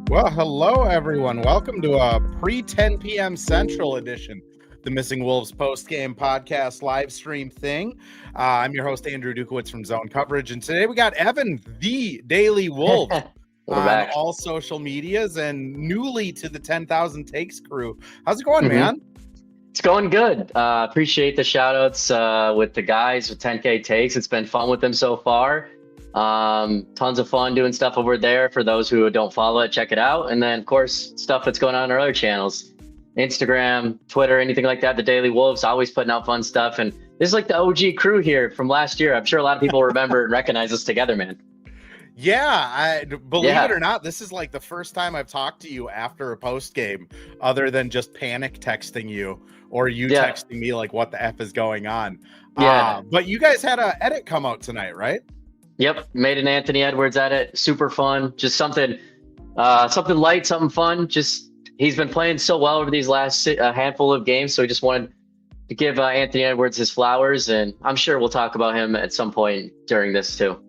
Well, hello, everyone. Welcome to a pre-10 p.m. Central edition, the Missing Wolves post-game podcast live stream thing. I'm your host, Andrew Dukowitz from Zone Coverage, and today we got Evan, the Daily Wolves, We're on back. all social medias and newly to the 10,000 Takes crew. How's it going, Mhm. man? It's going good. Appreciate the shout outs with the guys with 10K takes. It's been fun with them so far. Tons of fun doing stuff over there. For those who don't follow it, check it out. And then, of course, stuff that's going on in our other channels, Instagram, Twitter, anything like that. The Daily Wolves always putting out fun stuff. And this is like the OG crew here from last year. I'm sure a lot of people remember and recognize us together, man. Yeah, I believe it or not, this is like the first time I've talked to you after a post game, other than just panic texting you or you texting me like, "What the f is going on?" Yeah. But you guys had a edit come out tonight, right? Yep, made an Anthony Edwards edit. Super fun. Just something light, something fun. Just he's been playing so well over these last handful of games, so we just wanted to give Anthony Edwards his flowers, and I'm sure we'll talk about him at some point during this too.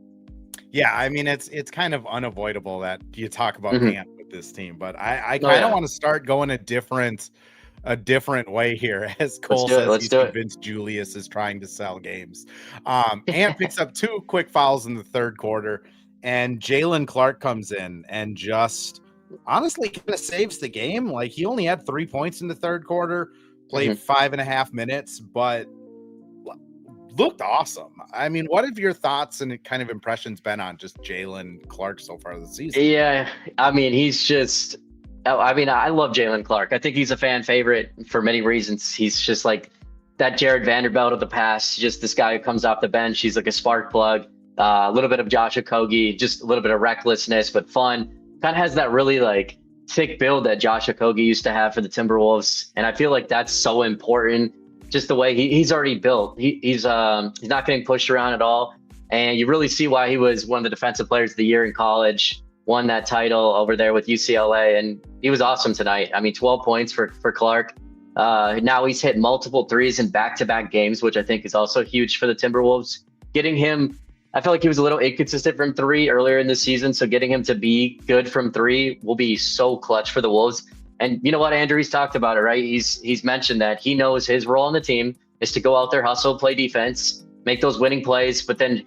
Yeah, I mean it's kind of unavoidable that you talk about Ant with this team, but I kind of want to start going a different way here, as Cole says he's convinced Julius is trying to sell games. Ant picks up 2 quick fouls in the third quarter, and Jaylen Clarks comes in and just honestly kind of saves the game. Like, he only had 3 points in the third quarter, played 5.5 minutes, but looked awesome. I mean, what have your thoughts and kind of impressions been on just Jaylen Clarks so far this season? Yeah, I mean, I love Jaylen Clarks. I think he's a fan favorite for many reasons. He's just like that Jared Vanderbilt of the past, just this guy who comes off the bench. He's like a spark plug, a little bit of Josh Okogie, just a little bit of recklessness, but fun. Kind of has that really like thick build that Josh Okogie used to have for the Timberwolves. And I feel like that's so important. Just the way he's already built. He's not getting pushed around at all. And you really see why he was one of the defensive players of the year in college, won that title over there with UCLA. And he was awesome tonight. I mean, 12 points for Clark. Now he's hit multiple threes in back-to-back games, which I think is also huge for the Timberwolves. Getting him, I feel like he was a little inconsistent from 3 earlier in the season. So getting him to be good from 3 will be so clutch for the Wolves. And you know what, Andrew, he's talked about it, right? He's mentioned that he knows his role on the team is to go out there, hustle, play defense, make those winning plays, but then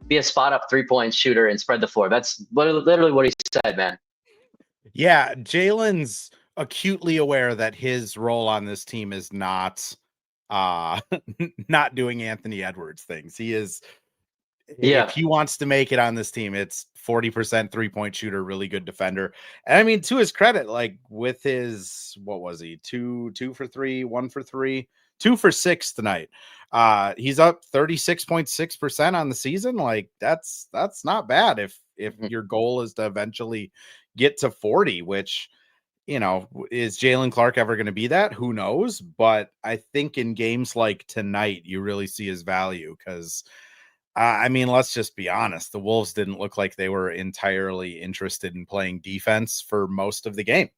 be a spot up 3-point shooter and spread the floor. That's literally what he said, man. Yeah, Jaylen's acutely aware that his role on this team is not not doing Anthony Edwards things. He is, if he wants to make it on this team, it's 40% 3-point shooter, really good defender. And I mean, to his credit, like with his, what was he? 2 for 3, 1 for 3, 2 for 6 tonight. He's up 36.6% on the season. Like that's not bad if your goal is to eventually get to 40, which, you know, is Jaylen Clarks ever going to be that? Who knows? But I think in games like tonight, you really see his value because I mean, let's just be honest. The Wolves didn't look like they were entirely interested in playing defense for most of the game.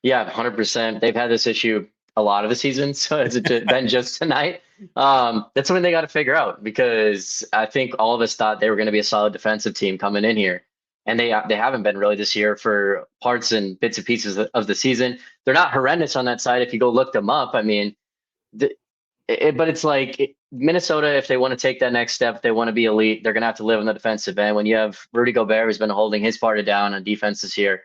Yeah, 100%. They've had this issue a lot of the season, so it's been just tonight. That's something they got to figure out because I think all of us thought they were going to be a solid defensive team coming in here, and they haven't been really this year for parts and bits and pieces of the season. They're not horrendous on that side if you go look them up. I mean, but it's like Minnesota, if they want to take that next step, if they want to be elite, they're going to have to live on the defensive end. When you have Rudy Gobert, who's been holding his part down on defense this year,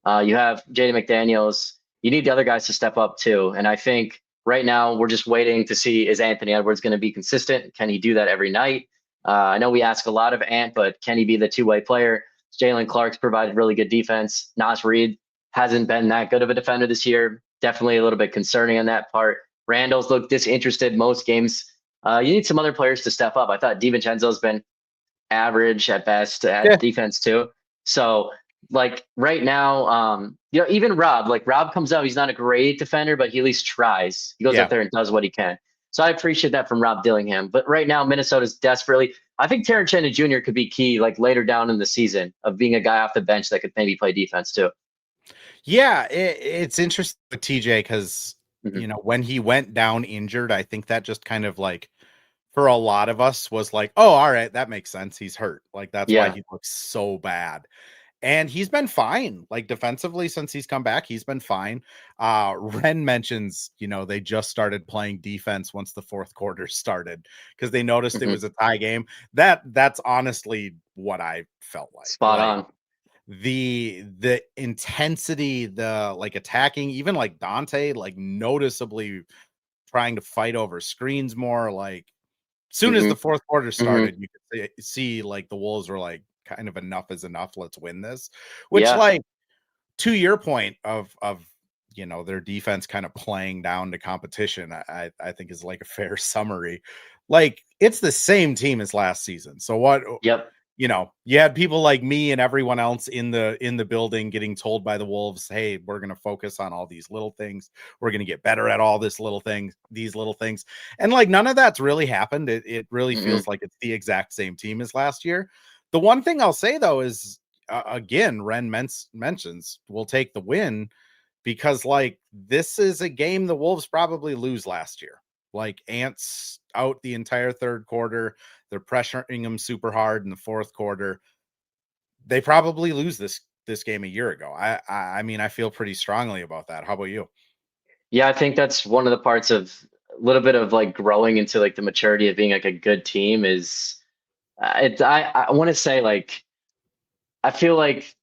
you have Jaden McDaniels. You need the other guys to step up too. And I think right now we're just waiting to see, is Anthony Edwards going to be consistent? Can he do that every night? I know we ask a lot of Ant, but can he be the two-way player? Jaylen Clarks provided really good defense. Naz Reid hasn't been that good of a defender this year. Definitely a little bit concerning on that part. Randle's looked disinterested most games. You need some other players to step up. I thought DiVincenzo's been average at best at defense too. So like right now, you know, even Rob comes out, he's not a great defender, but he at least tries. He goes out there and does what he can. So I appreciate that from Rob Dillingham. But right now, Minnesota's desperately, I think Terrence Shannon Jr. could be key like later down in the season of being a guy off the bench that could maybe play defense too. Yeah, it's interesting with TJ because you know, when he went down injured, I think that just kind of like for a lot of us was like, oh, all right, that makes sense. He's hurt. Like that's why he looks so bad. And he's been fine, like defensively since he's come back. He's been fine. Ren mentions, they just started playing defense once the fourth quarter started because they noticed it was a tie game. That's honestly what I felt like. Spot on. The intensity, the like attacking, even like Dante, like noticeably trying to fight over screens more. Like soon as the fourth quarter started, you could see like the Wolves were like, kind of enough is enough. Let's win this. Which, like, to your point of their defense kind of playing down to competition, I think is like a fair summary. Like, it's the same team as last season. So what? Yep. You had people like me and everyone else in the building getting told by the Wolves, hey, we're going to focus on all these little things. We're going to get better at all these little things. And like, none of that's really happened. It really feels like it's the exact same team as last year. The one thing I'll say, though, is, again, Ren mentions we'll take the win because, like, this is a game the Wolves probably lose last year. Like, Ant's out the entire third quarter. They're pressuring him super hard in the fourth quarter. They probably lose this game a year ago. I mean, I feel pretty strongly about that. How about you? Yeah, I think that's one of the parts of a little bit of like growing into like the maturity of being like a good team is I want to say, like, I feel like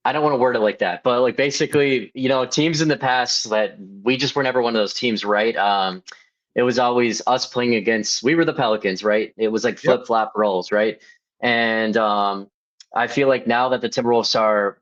I don't want to word it like that, but like basically, teams in the past that we just were never one of those teams, right? It was always us playing against, we were the Pelicans, right? It was like flip-flop roles, right? And I feel like now that the Timberwolves are,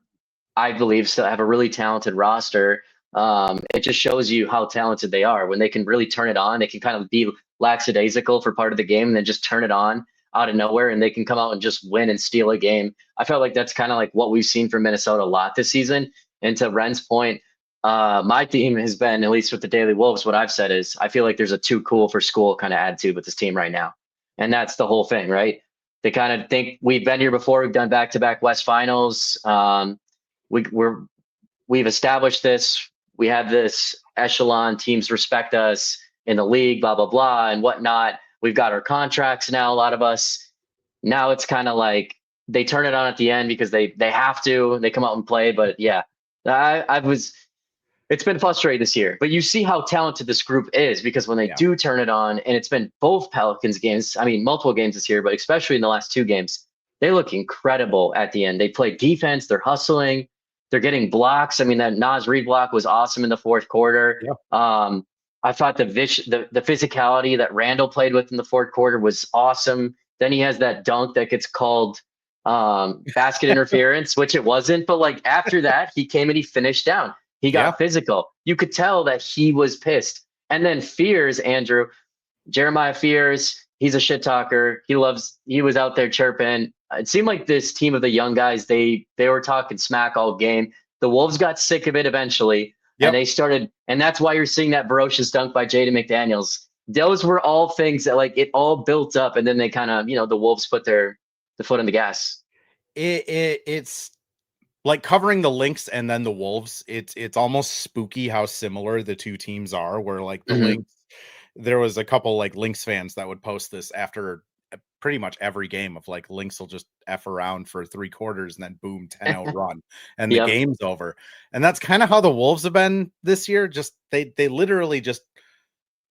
I believe, still have a really talented roster, it just shows you how talented they are. When they can really turn it on, they can kind of be lackadaisical for part of the game and then just turn it on out of nowhere, and they can come out and just win and steal a game. I felt like that's kind of like what we've seen from Minnesota a lot this season. And to Ren's point, my team has been, at least with the Daily Wolves, what I've said is I feel like there's a too cool for school kind of attitude with this team right now. And that's the whole thing, right? They kind of think we've been here before. We've done back-to-back West Finals. We've established this. We have this echelon. Teams respect us in the league, blah, blah, blah, and whatnot. We've got our contracts now, a lot of us. Now it's kind of like they turn it on at the end because they have to. They come out and play. But yeah, it's been frustrating this year. But you see how talented this group is because when they do turn it on, and it's been both Pelicans games, I mean, multiple games this year, but especially in the last two games, they look incredible at the end. They play defense. They're hustling. They're getting blocks. I mean, that Naz Reid block was awesome in the fourth quarter. I thought the physicality that Randle played with in the fourth quarter was awesome. Then he has that dunk that gets called basket interference, which it wasn't. But like after that, he came and he finished down. He got physical. You could tell that he was pissed. And then Fears, Jeremiah Fears, he's a shit talker. He was out there chirping. It seemed like this team of the young guys, they were talking smack all game. The Wolves got sick of it eventually. And they started, and that's why you're seeing that ferocious dunk by Jaden McDaniels. Those were all things that like it all built up, and then they kind of, the Wolves put the foot on the gas. It's like covering the Lynx and then the Wolves. It's almost spooky how similar the two teams are. Where like the Lynx, there was a couple like Lynx fans that would post this after pretty much every game of like Lynx will just F around for 3 quarters and then boom, 10-0 run and the game's over. And that's kind of how the Wolves have been this year. Just they literally just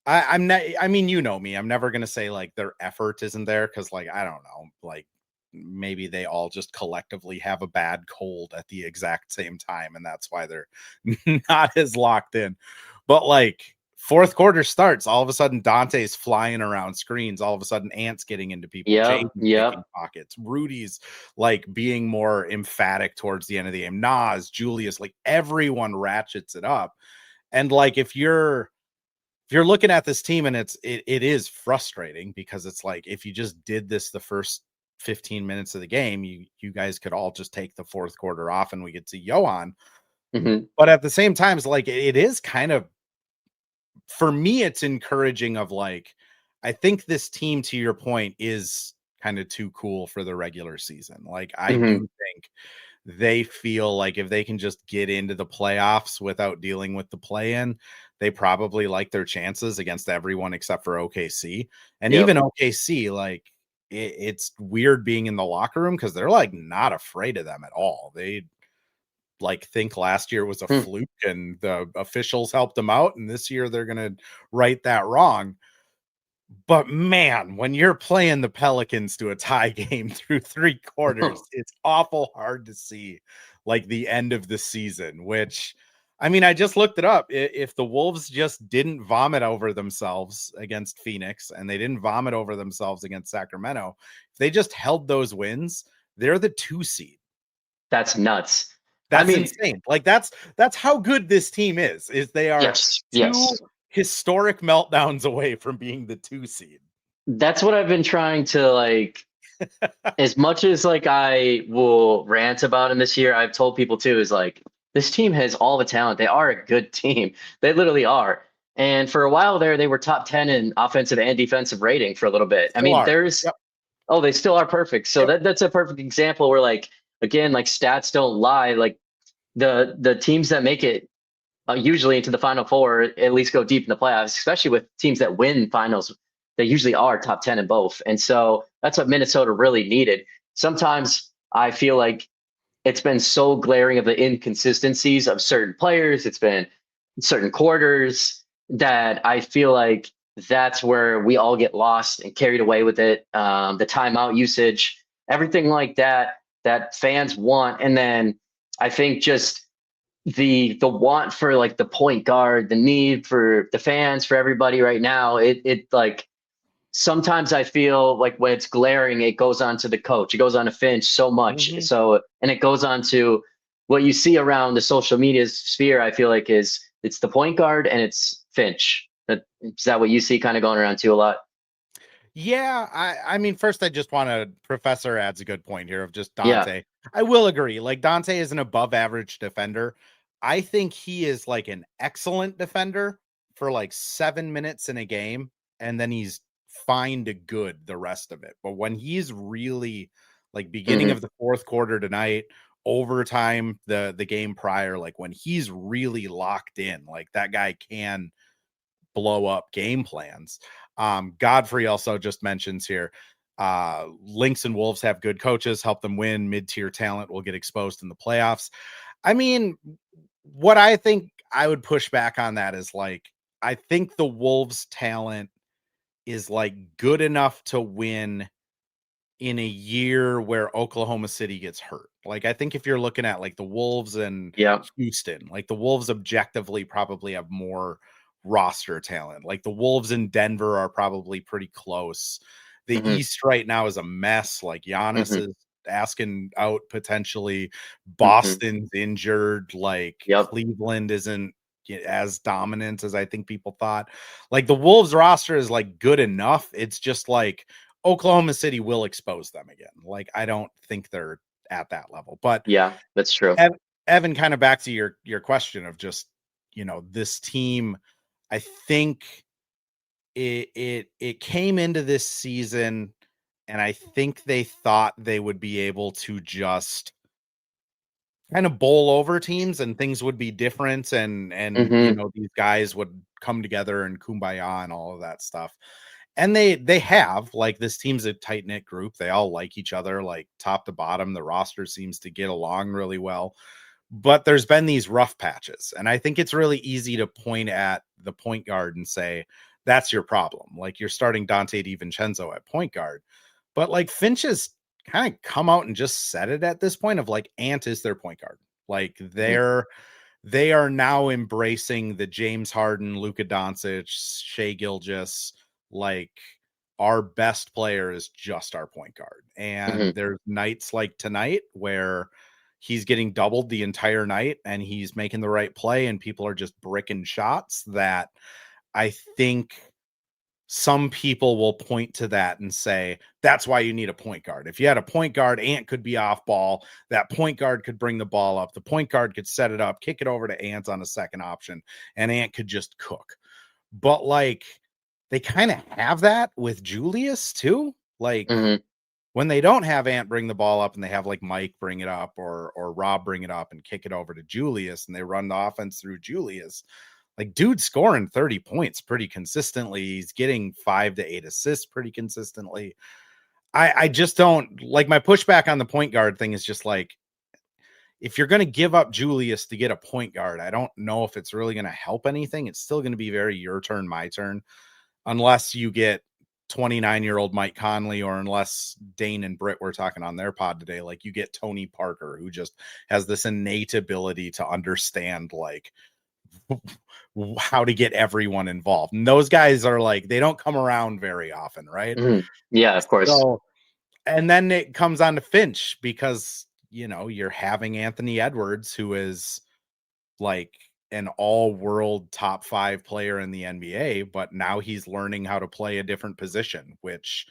I'm not, I mean, you know me, I'm never gonna say like their effort isn't there because like I don't know, like maybe they all just collectively have a bad cold at the exact same time and that's why they're not as locked in. But like fourth quarter starts, all of a sudden Dante's flying around screens, all of a sudden Ant's getting into people, taking pockets, Rudy's like being more emphatic towards the end of the game, Nas, Julius, like everyone ratchets it up. And like if you're looking at this team and it is frustrating because it's like if you just did this the first 15 minutes of the game, you guys could all just take the fourth quarter off and we could see Johan. But at the same time, it's like it is kind of, for me, it's encouraging of like, I think this team, to your point, is kind of too cool for the regular season. Like I do think they feel like if they can just get into the playoffs without dealing with the play-in, they probably like their chances against everyone except for OKC. And even OKC, like it's weird being in the locker room because they're like not afraid of them at all. They like think last year was a fluke and the officials helped them out, and this year they're gonna right that wrong. But man, when you're playing the Pelicans to a tie game through 3 quarters, it's awful hard to see like the end of the season, which I mean, I just looked it up. If the Wolves just didn't vomit over themselves against Phoenix and they didn't vomit over themselves against Sacramento, if they just held those wins, they're the 2 seed. That's nuts. That's insane. Like that's how good this team is they are yes. historic meltdowns away from being the 2 seed. That's what I've been trying to like, as much as like I will rant about him this year, I've told people too, is like, this team has all the talent. They are a good team. They literally are. And for a while there, they were top 10 in offensive and defensive rating for a little bit. Still are. They still are perfect. So that's a perfect example where like, again, like stats don't lie. Like the teams that make it usually into the Final Four at least go deep in the playoffs, especially with teams that win finals. They usually are top 10 in both. And so that's what Minnesota really needed. Sometimes I feel like it's been so glaring of the inconsistencies of certain players. It's been certain quarters that I feel like that's where we all get lost and carried away with it. The timeout usage, everything like that fans want. And then I think just the want for like the point guard, the need for the fans, for everybody right now, it like sometimes I feel like when it's glaring, it goes on to the coach, it goes on to Finch so much. Mm-hmm. So, and it goes on to what you see around the social media sphere, I feel like it's the point guard and it's Finch. Is that what you see kind of going around too a lot? Yeah, I mean, first I just want to, Professor adds a good point here of just Dante. Yeah. I will agree. Like Dante is an above average defender. I think he is like an excellent defender for like 7 minutes in a game, and then he's fine to good the rest of it. But when he's really like beginning of the 4th quarter tonight, overtime, the game prior, like when he's really locked in, like that guy can blow up game plans. Godfrey also just mentions here, Lynx and Wolves have good coaches, help them win. Mid-tier talent will get exposed in the playoffs. I mean, what I think I would push back on that is like, I think the Wolves talent is like good enough to win in a year where Oklahoma City gets hurt. Like, I think if you're looking at like the Wolves and Houston, like the Wolves objectively probably have more roster talent. Like the Wolves in Denver are probably pretty close. The East right now is a mess. Like Giannis is asking out potentially. Boston's injured. Like Cleveland isn't as dominant as I think people thought. Like the Wolves roster is like good enough. It's just like Oklahoma City will expose them again. Like I don't think they're at that level. But yeah, that's true. Evan, kind of back to your question of just, you know, this team, I think it came into this season and I think they thought they would be able to just kind of bowl over teams and things would be different and you know, these guys would come together and kumbaya and all of that stuff. And they have, like, this team's a tight-knit group. They all like each other, like top to bottom. The roster seems to get along really well. But there's been these rough patches. And I think it's really easy to point at the point guard and say, that's your problem. Like you're starting Dante DiVincenzo at point guard. But like Finch has kind of come out and just said it at this point of like Ant is their point guard. Like they are now embracing the James Harden, Luka Doncic, Shai Gilgeous, like our best player is just our point guard. And there's nights like tonight where he's getting doubled the entire night and he's making the right play and people are just bricking shots that I think some people will point to that and say, that's why you need a point guard. If you had a point guard, Ant could be off ball. That point guard could bring the ball up. The point guard could set it up, kick it over to Ant on a second option, and Ant could just cook. But like, they kind of have that with Julius too. Like when they don't have Ant bring the ball up and they have like Mike bring it up or Rob bring it up and kick it over to Julius and they run the offense through Julius, like dude's scoring 30 points pretty consistently. He's getting 5 to 8 assists pretty consistently. I just don't like my pushback on the point guard thing is just like, if you're going to give up Julius to get a point guard, I don't know if it's really going to help anything. It's still going to be very your turn, my turn, unless you get 29-year-old Mike Conley, or unless Dane and Britt were talking on their pod today, like you get Tony Parker, who just has this innate ability to understand like how to get everyone involved. And those guys are like, they don't come around very often, right? Yeah, of course. So, and then it comes on to Finch because, you know, you're having Anthony Edwards, who is like an all-world top 5 player in the NBA, but now he's learning how to play a different position, which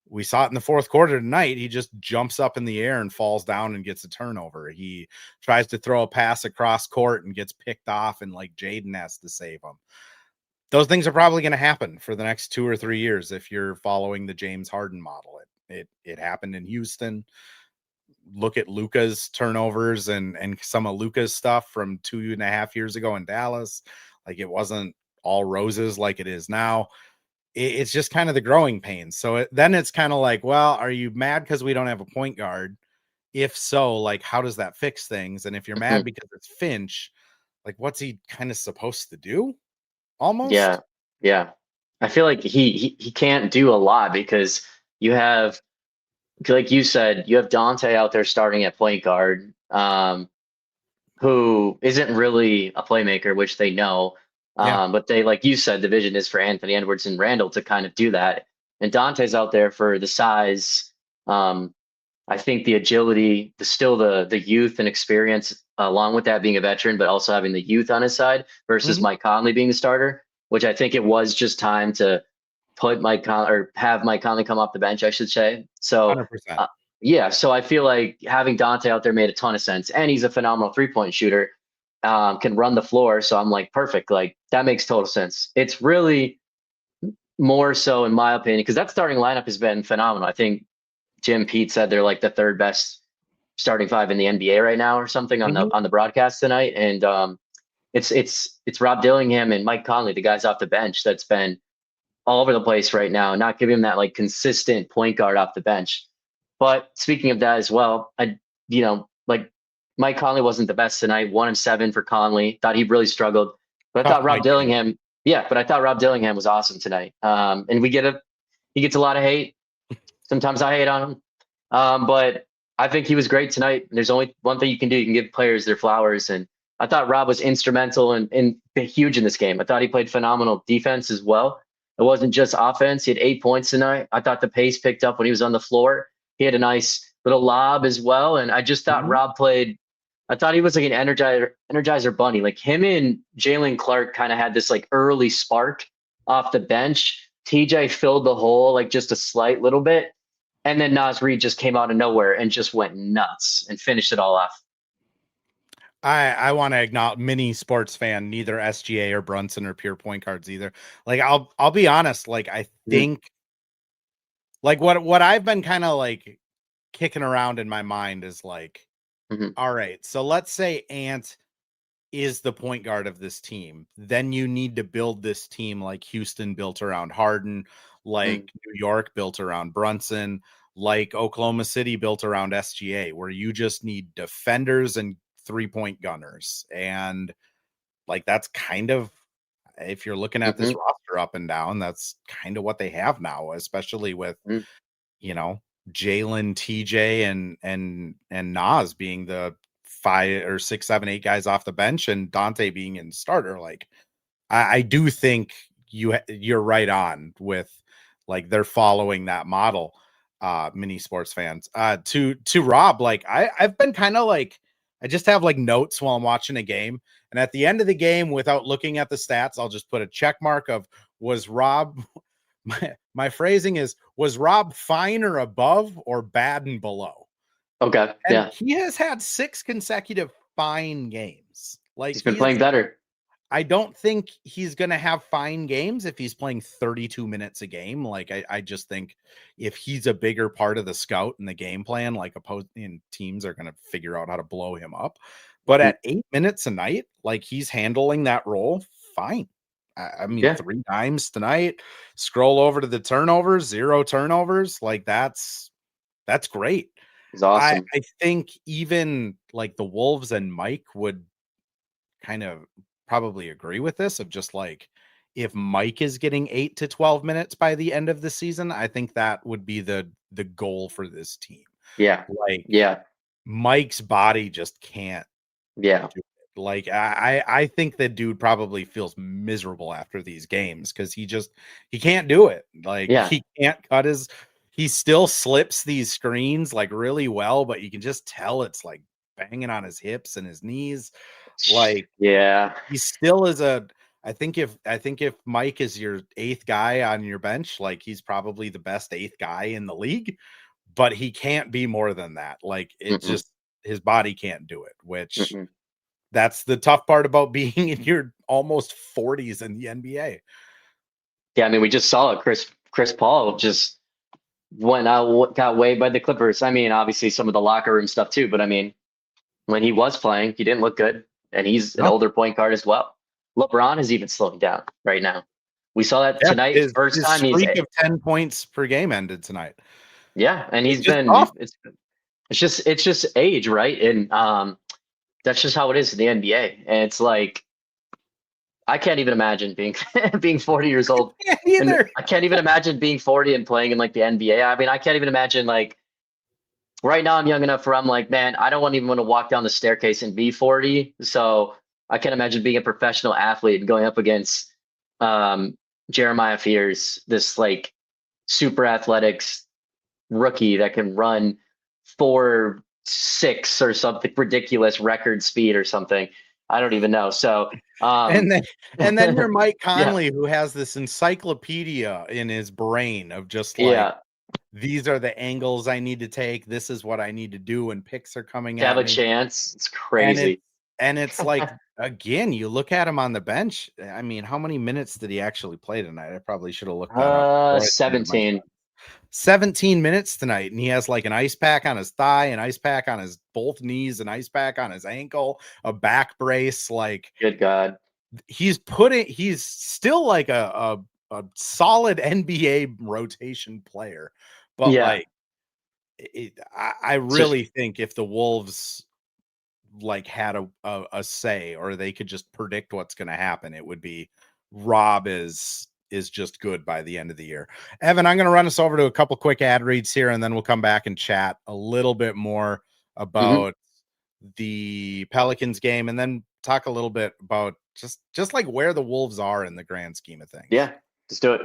we saw it in the fourth quarter tonight. He just jumps up in the air and falls down and gets a turnover. He tries to throw a pass across court and gets picked off, and like Jaden has to save him. Those things are probably going to happen for the next 2 or 3 years if you're following the James Harden model. It happened in Houston. Look at Luka's turnovers and some of Luka's stuff from 2.5 years ago in Dallas. Like, it wasn't all roses like it is now. It's just kind of the growing pains. So then it's kind of like, well, are you mad because we don't have a point guard? If so, like, how does that fix things? And if you're mad because it's Finch, like, what's he kind of supposed to do? Almost. Yeah. I feel like he can't do a lot because you have, like you said, you have Dante out there starting at point guard, who isn't really a playmaker, which they know. Yeah. But they, like you said, the vision is for Anthony Edwards and Randall to kind of do that. And Dante's out there for the size. I think the agility, the youth and experience, along with that being a veteran, but also having the youth on his side versus Mike Conley being the starter, which I think it was just time to put Mike Conley, or have Mike Conley come off the bench, I should say. So 100%. yeah, so I feel like having Dante out there made a ton of sense, and he's a phenomenal 3-point shooter, can run the floor. So I'm like, perfect. Like, that makes total sense. It's really more so, in my opinion, because that starting lineup has been phenomenal. I think Jim Pete said they're like the third best starting 5 in the NBA right now, or something on the broadcast tonight. And it's Rob Dillingham and Mike Conley, the guys off the bench, that's been all over the place right now, not giving him that like consistent point guard off the bench. But speaking of that as well, like Mike Conley wasn't the best tonight. 1 of 7 for Conley. Thought he really struggled. But I Tough thought Rob night game. Dillingham, but I thought Rob Dillingham was awesome tonight. And he gets a lot of hate. Sometimes I hate on him. But I think he was great tonight. There's only one thing you can do. You can give players their flowers. And I thought Rob was instrumental and huge in this game. I thought he played phenomenal defense as well. It wasn't just offense. He had 8 points tonight. I thought the pace picked up when he was on the floor. He had a nice little lob as well. And I just thought Rob played, I thought he was like an energizer bunny. Like, him and Jaylen Clark kind of had this like early spark off the bench. TJ filled the hole like just a slight little bit. And then Naz Reid just came out of nowhere and just went nuts and finished it all off. I want to acknowledge, mini sports fan, neither SGA or Brunson or pure point guards either. Like, I'll be honest, like, I think like what I've been kind of like kicking around in my mind is like, all right, so let's say Ant is the point guard of this team. Then you need to build this team like Houston built around Harden, like New York built around Brunson, like Oklahoma City built around SGA, where you just need defenders and 3-point gunners. And like, that's kind of, if you're looking at this roster up and down, that's kind of what they have now, especially with, you know, Jaylen, TJ, and Nas being the 5 or 6, 7, 8 guys off the bench, and Dante being in starter. Like, I do think you're right on with, like, they're following that model. Mini sports fans. To Rob, like, I've been kind of like, I just have like notes while I'm watching a game, and at the end of the game, without looking at the stats, I'll just put a check mark of, was Rob my phrasing is, was Rob fine or above or bad and below? Okay. And he has had 6 consecutive fine games. Like, he's been playing better. I don't think he's going to have fine games if he's playing 32 minutes a game. Like, I just think if he's a bigger part of the scout and the game plan, like, opposing teams are going to figure out how to blow him up. But at 8 minutes a night, like, he's handling that role fine. I mean, Yeah. 3 times tonight. Scroll over to the turnovers, 0 turnovers. Like that's great. He's awesome. I think even like the Wolves and Mike would kind of probably agree with this of just like if Mike is getting 8 to 12 minutes by the end of the season, I think that would be the goal for this team. Yeah. Like Yeah. Mike's body just can't Yeah. do it. Like I think that dude probably feels miserable after these games because he can't do it. Like Yeah. he can't he still slips these screens like really well, but you can just tell it's like banging on his hips and his knees. Like Yeah. he still is I think if Mike is your 8th guy on your bench, like he's probably the best 8th guy in the league, but he can't be more than that. Like it Mm-mm. just his body can't do it, which Mm-mm. that's the tough part about being in your almost 40s in the NBA. Yeah, I mean, we just saw it. Chris Paul just went out, got waived by the Clippers. I mean, obviously some of the locker room stuff too, but I mean, when he was playing, he didn't look good, and he's an No, older point guard as well. LeBron is even slowing down right now. We saw that yeah, tonight. First his time he's streak of 10 points per game ended tonight. yeah, and It's he's just been tough. it's just age, right? And that's just how it is in the NBA. And it's like I can't even imagine being being 40 years old. Yeah, And either. I can't even imagine being 40 and playing in like the NBA. I mean, I can't even imagine like right now I'm young enough where I'm like, man, I don't even want to walk down the staircase and be 40. So I can't imagine being a professional athlete and going up against Jeremiah Fears, this like super athletics rookie that can run 4.6 or something ridiculous record speed or something. I don't even know. So And then you're Mike yeah, Conley, who has this encyclopedia in his brain of just like, yeah. these are the angles I need to take. This is what I need to do when picks are coming To have at a me. chance, it's And crazy. it's like, again, you look at him on the bench. I mean, how many minutes did he actually play tonight? I probably should have looked that up before I submitted my 17. 17 minutes tonight, and he has like an ice pack on his thigh, an ice pack on his both knees, an ice pack on his ankle, a back brace. Like Good God. he's still like a solid NBA rotation player, but Yeah. like I It's just really think if the Wolves like had a say or they could just predict what's going to happen, it would be Rob is just good by the end of the year. Evan, I'm going to run us over to a couple quick ad reads here, and then we'll come back and chat a little bit more mhm. about the Pelicans game, and then talk a little bit about just like where the Wolves are in the grand scheme of things. Yeah. Just do it.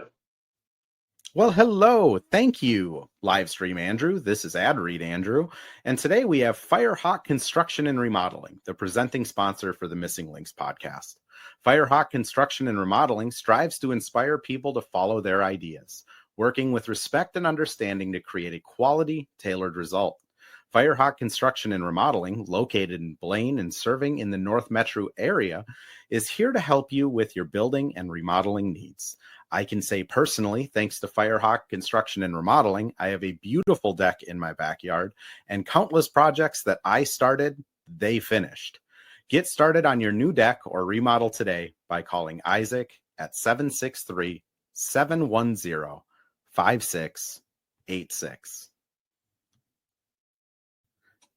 Well, hello. Thank you, Livestream Andrew. This is Ad Read Andrew. And today we have Firehawk Construction and Remodeling, the presenting sponsor for the Missing Links podcast. Firehawk Construction and Remodeling strives to inspire people to follow their ideas, working with respect and understanding to create a quality, tailored result. Firehawk Construction and Remodeling, located in Blaine and serving in the North Metro area, is here to help you with your building and remodeling needs. I can say personally, thanks to Firehawk Construction and Remodeling, I have a beautiful deck in my backyard and countless projects that I started, they finished. Get started on your new deck or remodel today by calling Isaac at 763-710-5686.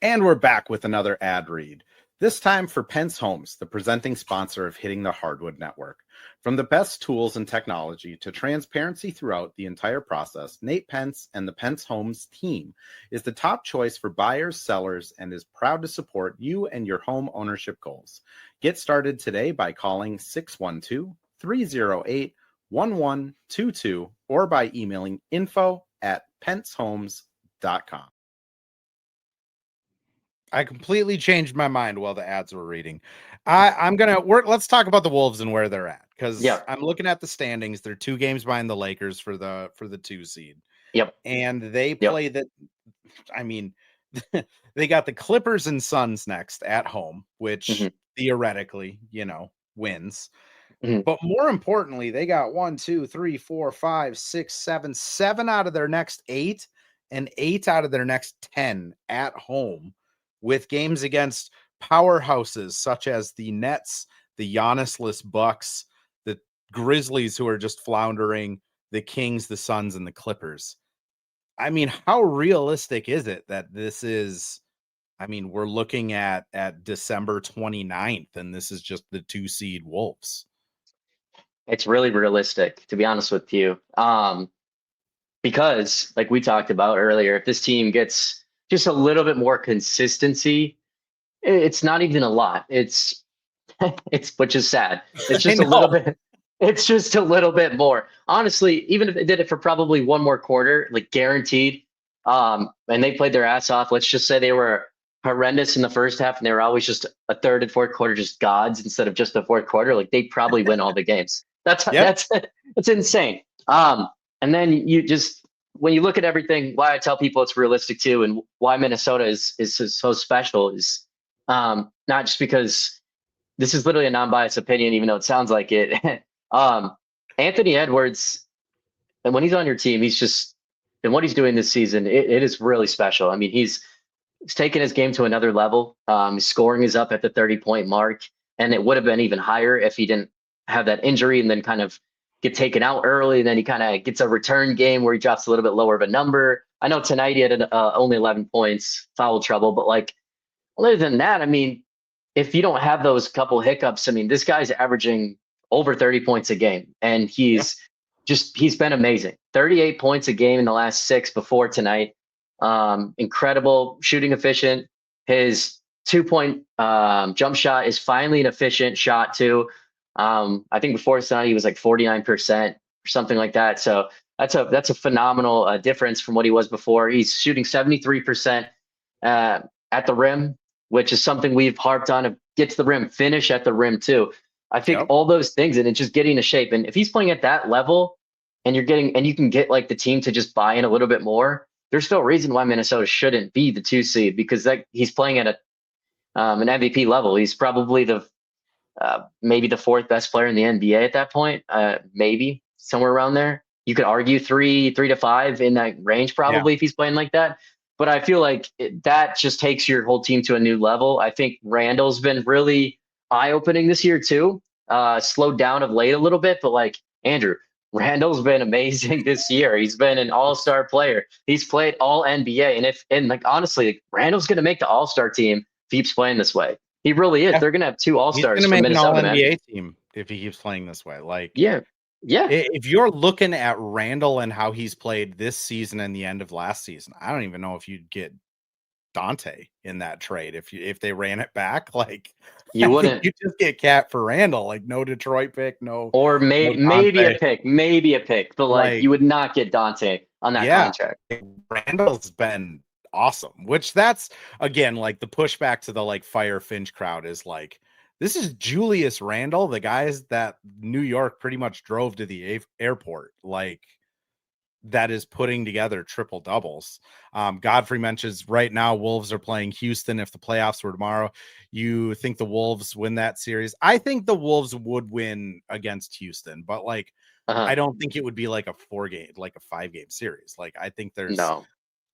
And we're back with another ad read. This time for Pence Homes, the presenting sponsor of Hitting the Hardwood Network. From the best tools and technology to transparency throughout the entire process, Nate Pence and the Pence Homes team is the top choice for buyers, sellers, and is proud to support you and your home ownership goals. Get started today by calling 612-308-1122 or by emailing info@pencehomes.com. I completely changed my mind while the ads were reading. I'm gonna work. Let's talk about the Wolves and where they're at, because Yeah. I'm looking at the standings. They're 2 games behind the Lakers for the 2 seed, Yep. and they Yep. play that. I mean, they got the Clippers and Suns next at home, which hmm theoretically, wins. hmm But more importantly, they got 1, 2, 3, 4, 5, 6, 7 out of their next 8 and 8 out of their next 10 at home, with games against powerhouses such as the Nets, the Giannisless Bucks, the Grizzlies who are just floundering, the Kings, the Suns, and the Clippers. I mean, how realistic is it that this is? I mean, we're looking at December 29th, and this is just the 2 seed Wolves. It's really realistic, to be honest with you. Because like we talked about earlier, if this team gets just a little bit more consistency, it's not even a lot. It's which is sad. It's just a little bit. It's just a little bit more. Honestly, even if they did it for probably one more quarter, like guaranteed, and they played their ass off. Let's just say they were horrendous in the first half, and they were always just a third and fourth quarter, just gods instead of just the fourth quarter. Like they'd probably win all the games. That's insane. And then you just when you look at everything, why I tell people it's realistic too, and why Minnesota is so special is not just because this is literally a non-biased opinion, even though it sounds like it. Anthony Edwards, and when he's on your team, he's just and what he's doing this season, it is really special. I mean, he's taken his game to another level. His scoring is up at the 30-point mark, and it would have been even higher if he didn't have that injury and then kind of get taken out early. And then he kind of gets a return game where he drops a little bit lower of a number. I know tonight he had only 11 points, foul trouble, but like other than that, I mean, if you don't have those couple hiccups, I mean, this guy's averaging over 30 points a game, and he's been amazing. 38 points a game in the last 6 before tonight. Incredible shooting efficient. His 2-point jump shot is finally an efficient shot too. I think before tonight he was like 49% or something like that. So that's a phenomenal difference from what he was before. He's shooting 73% at the rim, which is something we've harped on. Of get to the rim, finish at the rim too. I think all those things, and it's just getting a shape. And if he's playing at that level, and you can get like the team to just buy in a little bit more, there's no reason why Minnesota shouldn't be the 2 seed, because he's playing at an MVP level. He's probably maybe the 4th best player in the NBA at that point, maybe somewhere around there. You could argue 3 to 5 in that range probably if he's playing like that. But I feel like that just takes your whole team to a new level. I think Randle's been really eye-opening this year too. Slowed down of late a little bit, but like Andrew, Randle's been amazing this year. He's been an all-star player. He's played all NBA. And like honestly, like, Randle's gonna make the all-star team if he keeps playing this way. He really is. Yeah. They're gonna have 2 all-stars. He's gonna make an all-NBA man. team if he keeps playing this way. Like yeah. If you're looking at Randle and how he's played this season and the end of last season, I don't even know if you'd get Dante in that trade if they ran it back. Like you wouldn't. You just get Cat for Randle, like no Detroit pick, or maybe a pick, but like you would not get Dante on that contract. Randle's been awesome, which that's again like the pushback to the like Fire Finch crowd is like, this is Julius Randle, the guys that New York pretty much drove to the airport, like that is putting together triple doubles. Godfrey mentions right now Wolves are playing Houston. If the playoffs were tomorrow, you think the Wolves win that series? I think the Wolves would win against Houston, but like I don't think it would be like a 5-game series. Like I think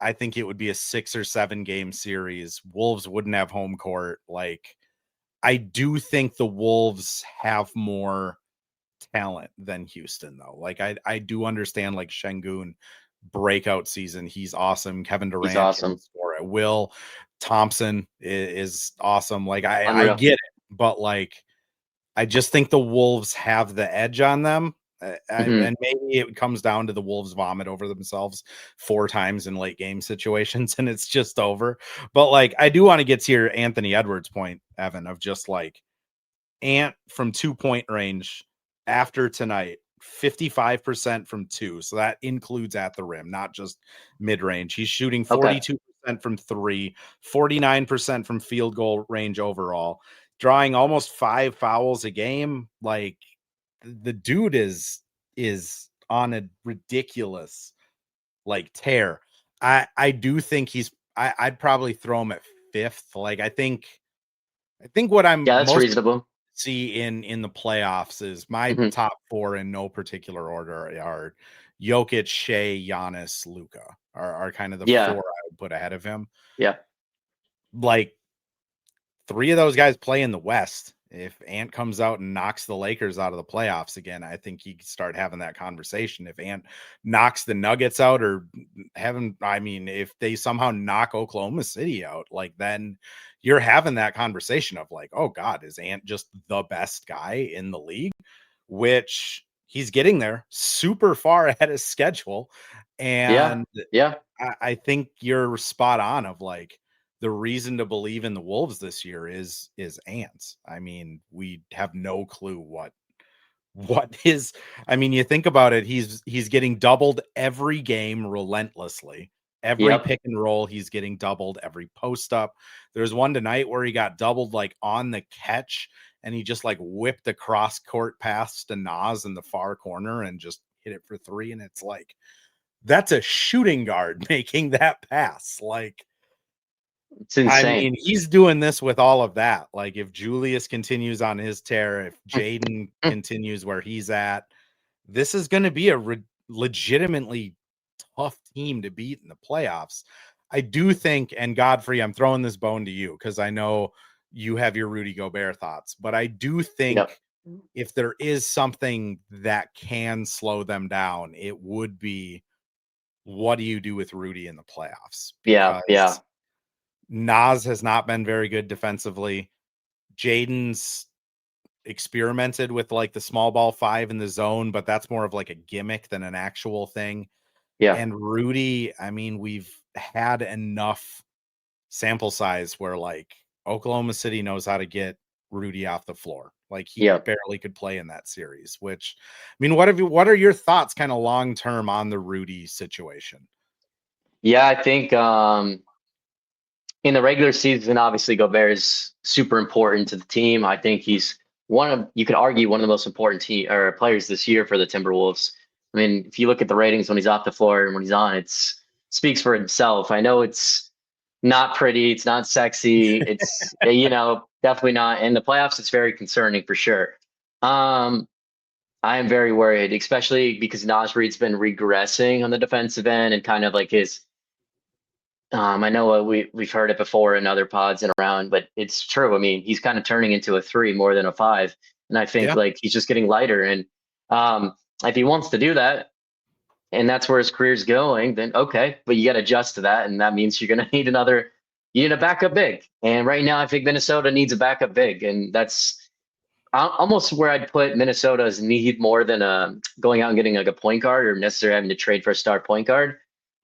I think it would be a 6 or 7 game series. Wolves wouldn't have home court. Like I do think the Wolves have more talent than Houston, though. Like I do understand like Şengün breakout season. He's awesome. Kevin Durant, he's awesome. Or Will Thompson is awesome. Like I get it, but like I just think the Wolves have the edge on them. And maybe it comes down to the Wolves vomit over themselves 4 times in late game situations and it's just over. But like, I do want to get to your Anthony Edwards point, Evan, of just like Ant from 2-point range after tonight, 55% from 2. So that includes at the rim, not just mid range. He's shooting 42% from 3, 49% from field goal range overall, drawing almost 5 fouls a game. Like, the dude is on a ridiculous like tear. I do think I'd probably throw him at 5th. Like I think what I'm that's reasonable. See in the playoffs is my top 4 in no particular order are Jokic, Shea, Giannis, Luka are kind of the 4 I would put ahead of him. Yeah. Like 3 of those guys play in the West. If Ant comes out and knocks the Lakers out of the playoffs again, I think you can start having that conversation. If Ant knocks the Nuggets out, or if they somehow knock Oklahoma City out, like, then you're having that conversation of like, oh God, is Ant just the best guy in the league? Which he's getting there super far ahead of schedule. Yeah. And Yeah. I think you're spot on of like, the reason to believe in the Wolves this year is Ants. I mean, we have no clue what his you think about it, he's getting doubled every game relentlessly. Every Yep. pick and roll, he's getting doubled, every post up. There's one tonight where he got doubled like on the catch, and he just like whipped a cross court pass to Nas in the far corner and just hit it for three. And it's like, that's a shooting guard making that pass. Like, It's insane. he's doing this with all of that. Like, if Julius continues on his tear, if Jaden continues where he's at, this is going to be a legitimately tough team to beat in the playoffs. I do think, and Godfrey, I'm throwing this bone to you because I know you have your Rudy Gobert thoughts, but I do think Yep. if there is something that can slow them down, it would be, what do you do with Rudy in the playoffs? Yeah. Yeah. Because Nas has not been very good defensively. Jaden's experimented with like the small ball five in the zone, but that's more of like a gimmick than an actual thing. Yeah. And Rudy, we've had enough sample size where like Oklahoma City knows how to get Rudy off the floor. Like, he Yeah. barely could play in that series, which, what are your thoughts kind of long term on the Rudy situation? Yeah. I think in the regular season, obviously Gobert is super important to the team. I think he's you could argue one of the most important players this year for the Timberwolves. I mean, if you look at the ratings when he's off the floor and when he's on, it's speaks for himself. I know it's not pretty, it's not sexy, it's definitely not. In the playoffs, it's very concerning for sure. I am very worried, especially because Naz Reid's been regressing on the defensive end and kind of like his I know we've heard it before in other pods and around, but it's true. I mean, he's kind of turning into a three more than a five, and I think Yeah. like he's just getting lighter. And if he wants to do that, and that's where his career's going, then okay, but you got to adjust to that, and that means you're going to need you need a backup big. And right now, I think Minnesota needs a backup big, and that's almost where I'd put Minnesota's need more than going out and getting like a point guard or necessarily having to trade for a star point guard.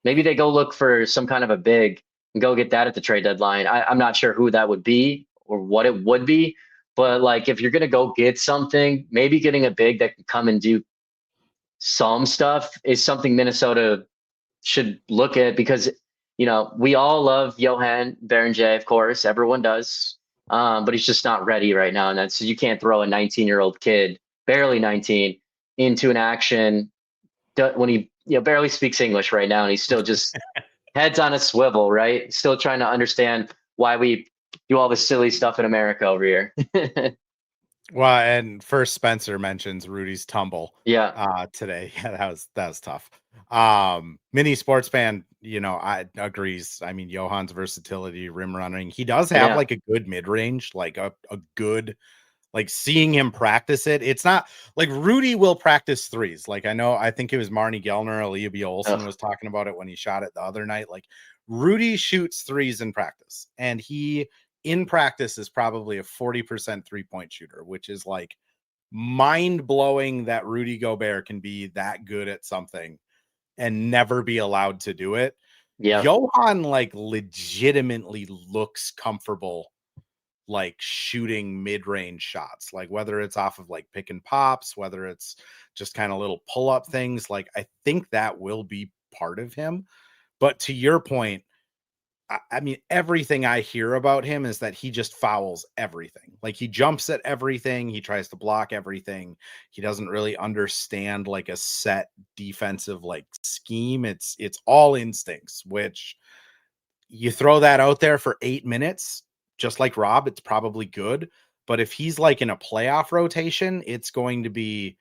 Maybe they go look for some kind of a big and go get that at the trade deadline. I'm not sure who that would be or what it would be, but like if you're gonna go get something, maybe getting a big that can come and do some stuff is something Minnesota should look at because we all love Johan Berenjay, of course, everyone does, but he's just not ready right now, and that's you can't throw a 19-year-old kid, barely 19, into an action when he barely speaks English right now, and he's still just heads on a swivel, right? Still trying to understand why we do all this silly stuff in America over here. Well, and first Spencer mentions Rudy's tumble Yeah. today. Yeah, that was tough. Mini sports fan, I agrees. I mean, Johan's versatility, rim running, he does have Yeah. like a good mid-range, like a good, like, seeing him practice it. It's not like Rudy will practice threes. Like, I think it was Marnie Gellner, Aaliyah B. Olsen Ugh. was talking about it when he shot it the other night. Like, Rudy shoots threes in practice, and he in practice is probably a 40% 3-point shooter, which is like mind blowing that Rudy Gobert can be that good at something and never be allowed to do it. Yeah. Johan like legitimately looks comfortable like shooting mid-range shots, like whether it's off of like pick and pops, whether it's just kind of little pull-up things. Like, I think that will be part of him. But to your point, everything I hear about him is that he just fouls everything. Like, he jumps at everything. He tries to block everything. He doesn't really understand like a set defensive like scheme. It's all instincts, which you throw that out there for 8 minutes, just like Rob, it's probably good. But if he's like in a playoff rotation, it's going to be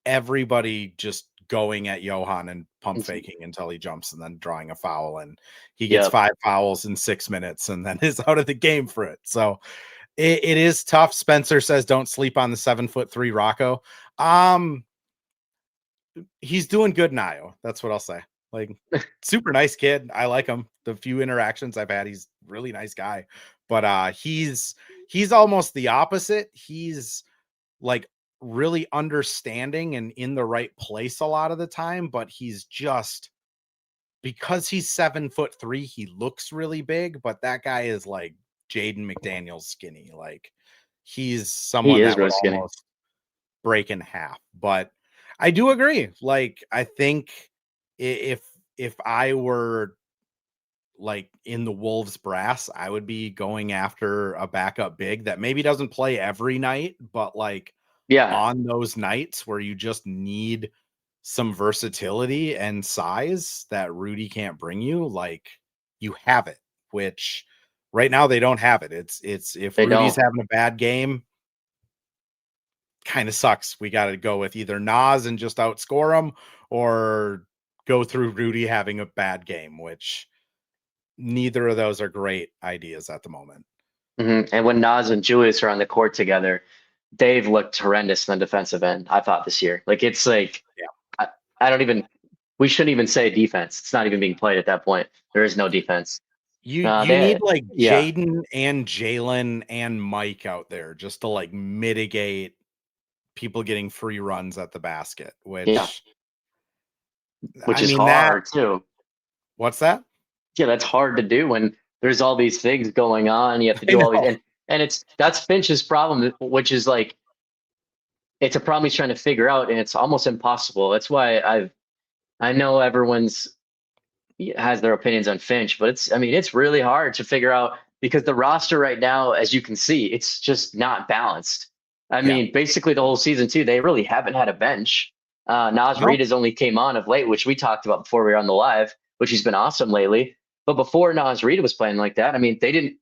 everybody just going at Johan and pump faking until he jumps and then drawing a foul. And he gets Yep. 5 fouls in 6 minutes and then is out of the game for it. So It is tough. Spencer says don't sleep on the 7'3" Rocco. He's doing good in Iowa. That's what I'll say. Like, super nice kid. I like him. The few interactions I've had, he's really nice guy. But he's almost the opposite. He's like really understanding and in the right place a lot of the time, but he's just, because he's 7'3", he looks really big, but that guy is like Jaden McDaniels skinny. Like, he's He someone is that would really skinny. almost break in half. But I do agree. Like, I think if I were like in the Wolves brass, I would be going after a backup big that maybe doesn't play every night, but like Yeah, on those nights where you just need some versatility and size that Rudy can't bring you, like, you have it, which right now they don't have it. It's if they Rudy's don't. having a bad game, kind of sucks. We got to go with either Nas and just outscore him, or go through Rudy having a bad game, which neither of those are great ideas at the moment. And when Nas and Julius are on the court together, they've looked horrendous on the defensive end, I thought, this year. Like, it's like, Yeah. I don't even, we shouldn't even say defense. It's not even being played at that point. There is no defense. You need They, like yeah, Jaden and Jaylen and Mike out there just to like mitigate people getting free runs at the basket, yeah, which, which I is mean, that, hard too. what's that? Yeah, that's hard to do when there's all these things going on. You have to I do all these, know. and that's Finch's problem, which is like, it's a problem he's trying to figure out, and it's almost impossible. That's why I know everyone's has their opinions on Finch, but I mean, it's really hard to figure out because the roster right now, as you can see, it's just not balanced. I Yeah. mean, basically the whole season too, they really haven't had a bench. Nas No, Reed has only came on of late, which we talked about before we were on the live, which he's been awesome lately. But before Nas Reed was playing like that, I mean, they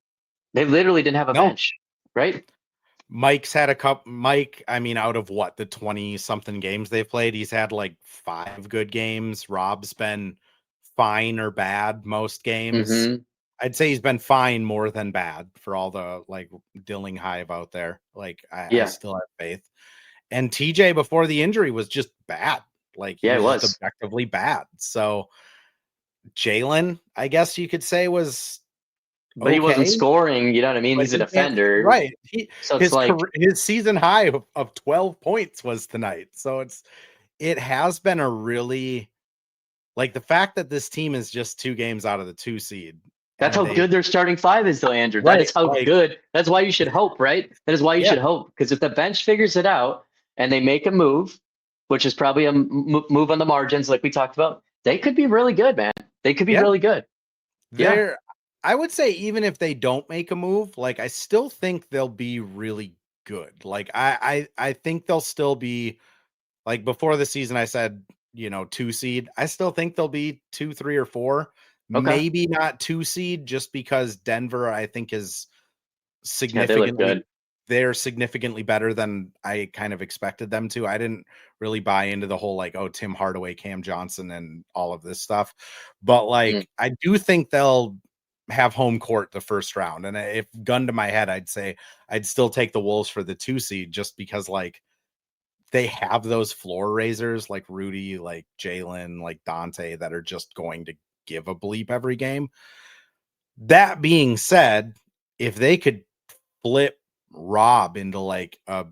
literally didn't have a no. bench, right? Mike's had a cup. Mike, I mean, out of what, the 20 something games they've played, he's had like 5 good games. Rob's been fine or bad most games. Mm-hmm. I'd say he's been fine more than bad for all the like Dilling Hive out there. Like, I Yeah, still have faith. And TJ before the injury was just bad. Like, he yeah, it was just was. objectively bad. So Jaylen, I guess you could say, was But he wasn't okay. scoring, you know what I mean? But He's a he can't, defender. right. So it's like, His season high of 12 points was tonight. So it has been a really, like, the fact that this team is just 2 games out of the 2 seed, that's and how they, good their starting five is, though, Andrew. That right, is how like, good. That's why you should hope, right? That is why you yeah, should hope. Because if the bench figures it out and they make a move, which is probably a move on the margins, like we talked about, they could be really good, man. They could be yeah, really good. Yeah. they're, I would say, even if they don't make a move, like, I still think they'll be really good. Like, I think they'll still be, like, before the season, I said, 2 seed. I still think they'll be 2, 3, or 4. Okay. Maybe not 2 seed, just because Denver, I think, is Yeah, they look significantly, good. they're significantly better than I kind of expected them to. I didn't really buy into the whole, like, oh, Tim Hardaway, Cam Johnson, and all of this stuff. But Mm. like, I do think they'll have home court the first round. And if gun to my head, I'd say I'd still take the Wolves for the 2 seed, just because, like, they have those floor raisers like Rudy, like Jaylen, like Dante, that are just going to give a bleep every game. That being said, if they could flip Rob into like a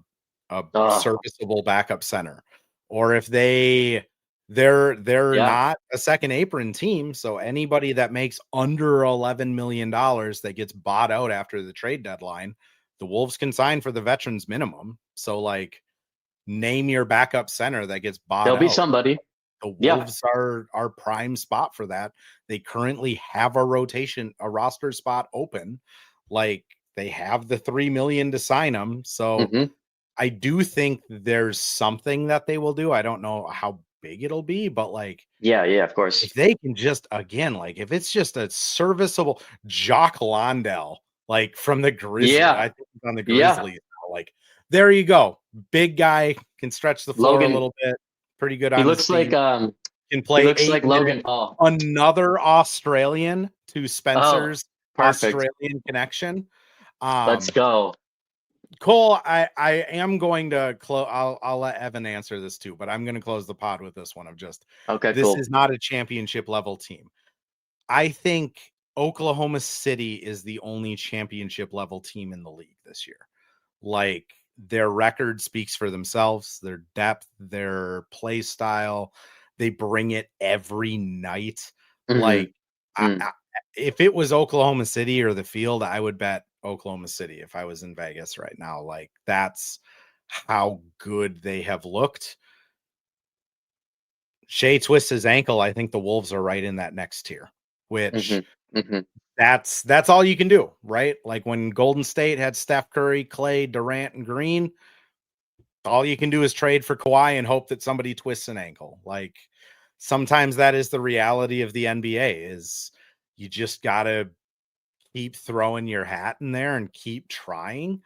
Oh, serviceable backup center, or if they're yeah. not a second apron team, so anybody that makes under $11 million that gets bought out after the trade deadline, the Wolves can sign for the veterans minimum. So, like, name your backup center that gets bought There'll be out. somebody. The Yeah. Wolves are prime spot for that. They currently have a roster spot open. Like, they have the 3 million to sign them. So Hmm. I do think there's something that they will do. I don't know how big it'll be, but like, Yeah. Yeah. Of if course. they can just, again, like, if it's just a serviceable Jock Londell, like, from the Grizzly, I Yeah. think he's on the Yeah. Grizzlies now. Like, there you go. Big guy, can stretch the floor a Logan. little bit, pretty good He on his looks like feet, can he play looks 8 like minutes. Logan Paul. Another Australian to Oh, Spencer's perfect. Australian connection. Let's Um, go. Cole, I am going to close. I'll let Evan answer this too, but I'm going to close the pod with this one of just Okay, this cool. is not a championship level team. I think Oklahoma City is the only championship level team in the league this year. Like their record speaks for themselves, their depth, their play style, they bring it every night. Mm-hmm. Like if it was Oklahoma City or the field, I would bet Oklahoma City if I was in Vegas right now. Like that's how good they have looked. Shea twists his ankle. I think the Wolves are right in that next tier, which Mm-hmm. Mm-hmm. that's all you can do, right? Like when Golden State had Steph Curry, Clay, Durant, and Green, all you can do is trade for Kawhi and hope that somebody twists an ankle. Like sometimes that is the reality of the NBA is you just got to keep throwing your hat in there and keep trying.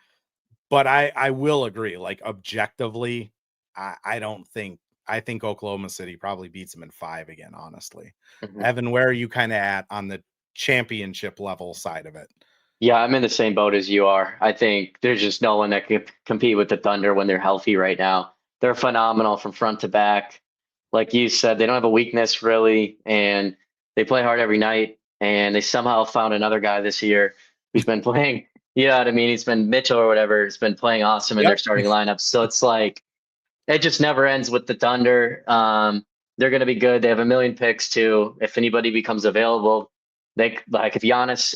But I will agree, like objectively, I don't think I think Oklahoma City probably beats them in 5 again, honestly. Mm-hmm. Evan, where are you kind of at on the championship level side of it? Yeah, I'm in the same boat as you are. I think there's just no one that can compete with the Thunder when they're healthy right now. They're phenomenal from front to back. Like you said, they don't have a weakness really, and they play hard every night. And they somehow found another guy this year who's been playing. You know what I mean? He's been Mitchell or whatever. Has been playing awesome in their Yep. starting lineup. So it's like it just never ends with the Thunder. They're going to be good. They have a million picks too. If anybody becomes available, they like if Giannis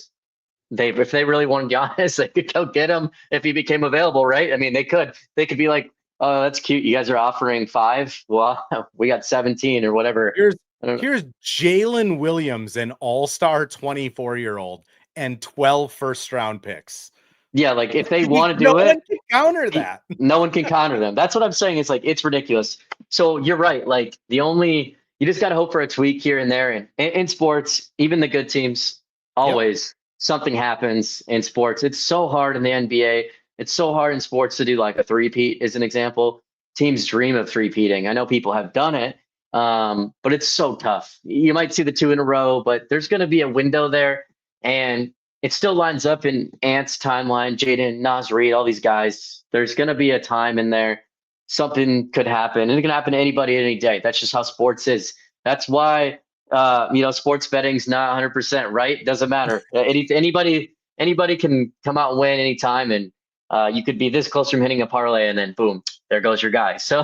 if they really wanted Giannis, they could go get him if he became available, right? I mean, they could. They could be like, "Oh, that's cute. You guys are offering 5. Well, we got 17 or whatever." Here's I don't know. here's Jalen Williams, an all-star 24-year-old, and 12 first-round picks. Yeah, like if they want to No do one it, can counter that. no one can counter them. That's what I'm saying. It's like it's ridiculous. So you're right. Like you just got to hope for a tweak here and there. And in sports, even the good teams, Yep. always something happens in sports. It's so hard in the NBA. It's so hard in sports to do like a three-peat, as an example. Teams dream of three-peating. I know people have done it, but it's so tough. You might see the 2 in a row, but there's going to be a window there. And it still lines up in Ant's timeline, Jaden, Nas Reed, all these guys. There's going to be a time in there. Something could happen, and it can happen to anybody any day. That's just how sports is. That's why, sports betting's not 100% right. Doesn't matter. Anybody can come out and win anytime, and you could be this close from hitting a parlay, and then boom, there goes your guy. So,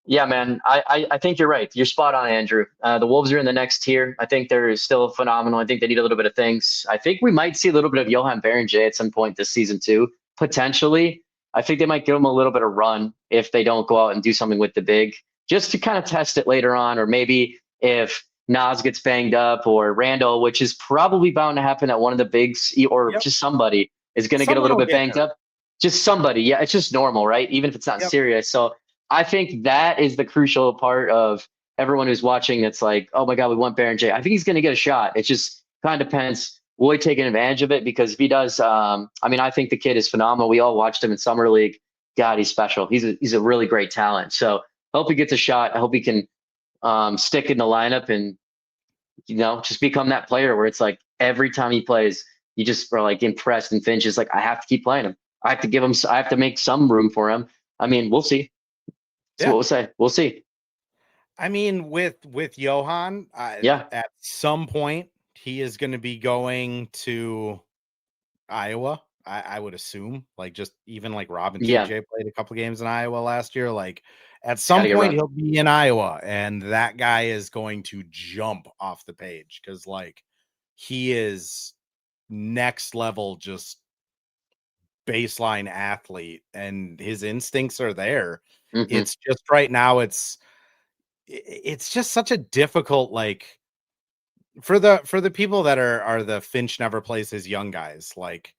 yeah, man, I think you're right. You're spot on, Andrew. The Wolves are in the next tier. I think they're still phenomenal. I think they need a little bit of things. I think we might see a little bit of Johan Berenger at some point this season too, potentially. I think they might give him a little bit of run if they don't go out and do something with the big, just to kind of test it later on, or maybe if Nas gets banged up or Randall, which is probably bound to happen at one of the bigs, or Yep. just somebody is going to get a Someone little will bit get banged hurt. up. Just somebody, yeah, it's just normal, right? Even if it's not Yep. serious. So I think that is the crucial part of everyone who's watching. That's like, oh my God, we want Baron J. I think he's going to get a shot. It just kind of depends. Will he take advantage of it? Because if he does, I mean, I think the kid is phenomenal. We all watched him in summer league. God, he's special. He's a really great talent. So I hope he gets a shot. I hope he can stick in the lineup and just become that player where it's like every time he plays, you just are like impressed, and Finch is like, I have to keep playing him. I have to give him. I have to make some room for him. I mean, we'll see. So Yeah. what we'll say. We'll see. I mean, with Johan, Yeah. at some point he is going to be going to Iowa. I would assume, like just even like Rob and Yeah. TJ played a couple games in Iowa last year. Like at Got some to get point run. he'll be in Iowa, and that guy is going to jump off the page because like he is next level, just baseline athlete, and his instincts are there. Mm-hmm. It's just right now, it's just such a difficult like for the people that are the Finch never plays his young guys. Like